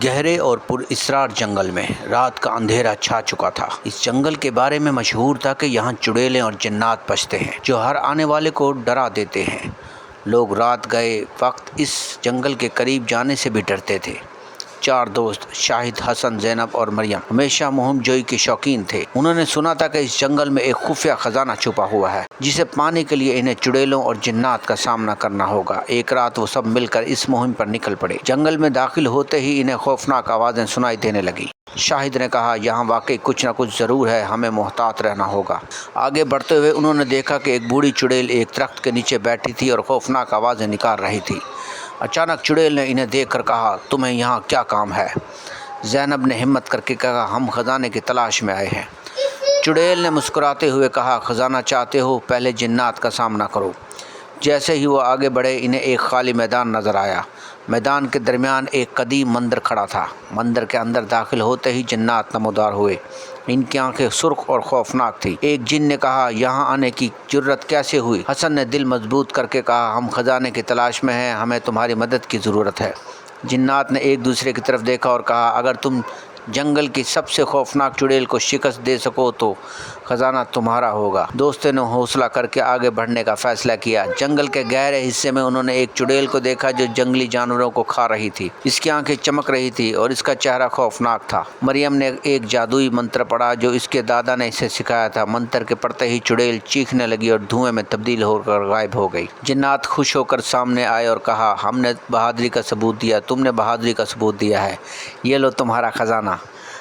گہرے اور پراسرار جنگل میں رات کا اندھیرا چھا چکا تھا۔ اس جنگل کے بارے میں مشہور تھا کہ یہاں چڑیلیں اور جنات بستے ہیں جو ہر آنے والے کو ڈرا دیتے ہیں۔ لوگ رات گئے وقت اس جنگل کے قریب جانے سے بھی ڈرتے تھے۔ چار دوست شاہد، حسن، زینب اور مریم ہمیشہ مہم جوئی کے شوقین تھے۔ انہوں نے سنا تھا کہ اس جنگل میں ایک خفیہ خزانہ چھپا ہوا ہے جسے پانے کے لیے انہیں چڑیلوں اور جنات کا سامنا کرنا ہوگا۔ ایک رات وہ سب مل کر اس مہم پر نکل پڑے۔ جنگل میں داخل ہوتے ہی انہیں خوفناک آوازیں سنائی دینے لگیں۔ شاہد نے کہا، یہاں واقعی کچھ نہ کچھ ضرور ہے، ہمیں محتاط رہنا ہوگا۔ آگے بڑھتے ہوئے انہوں نے دیکھا کہ ایک بوڑھی چڑیل ایک درخت کے نیچے بیٹھی تھی اور خوفناک آوازیں نکال رہی تھی۔ اچانک چڑیل نے انہیں دیکھ کر کہا، تمہیں یہاں کیا کام ہے؟ زینب نے ہمت کر کے کہا، ہم خزانے کی تلاش میں آئے ہیں۔ چڑیل نے مسکراتے ہوئے کہا، خزانہ چاہتے ہو؟ پہلے جنات کا سامنا کرو۔ جیسے ہی وہ آگے بڑھے انہیں ایک خالی میدان نظر آیا۔ میدان کے درمیان ایک قدیم مندر کھڑا تھا۔ مندر کے اندر داخل ہوتے ہی جنات نمودار ہوئے۔ ان کی آنکھیں سرخ اور خوفناک تھیں۔ ایک جن نے کہا، یہاں آنے کی جرت کیسے ہوئی؟ حسن نے دل مضبوط کر کے کہا، ہم خزانے کی تلاش میں ہیں، ہمیں تمہاری مدد کی ضرورت ہے۔ جنات نے ایک دوسرے کی طرف دیکھا اور کہا، اگر تم جنگل کی سب سے خوفناک چڑیل کو شکست دے سکو تو خزانہ تمہارا ہوگا۔ دوستوں نے حوصلہ کر کے آگے بڑھنے کا فیصلہ کیا۔ جنگل کے گہرے حصے میں انہوں نے ایک چڑیل کو دیکھا جو جنگلی جانوروں کو کھا رہی تھی۔ اس کی آنکھیں چمک رہی تھی اور اس کا چہرہ خوفناک تھا۔ مریم نے ایک جادوئی منتر پڑھا جو اس کے دادا نے اسے سکھایا تھا۔ منتر کے پڑھتے ہی چڑیل چیخنے لگی اور دھوئیں میں تبدیل ہو کر غائب ہو گئی۔ جنات خوش ہو کر سامنے آئے اور کہا، ہم نے بہادری کا ثبوت دیا، تم نے بہادری کا ثبوت دیا ہے، یہ لو تمہارا خزانہ۔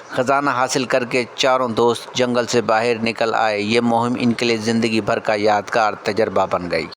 خزانہ حاصل کر کے چاروں دوست جنگل سے باہر نکل آئے۔ یہ مہم ان کے لیے زندگی بھر کا یادگار تجربہ بن گئی۔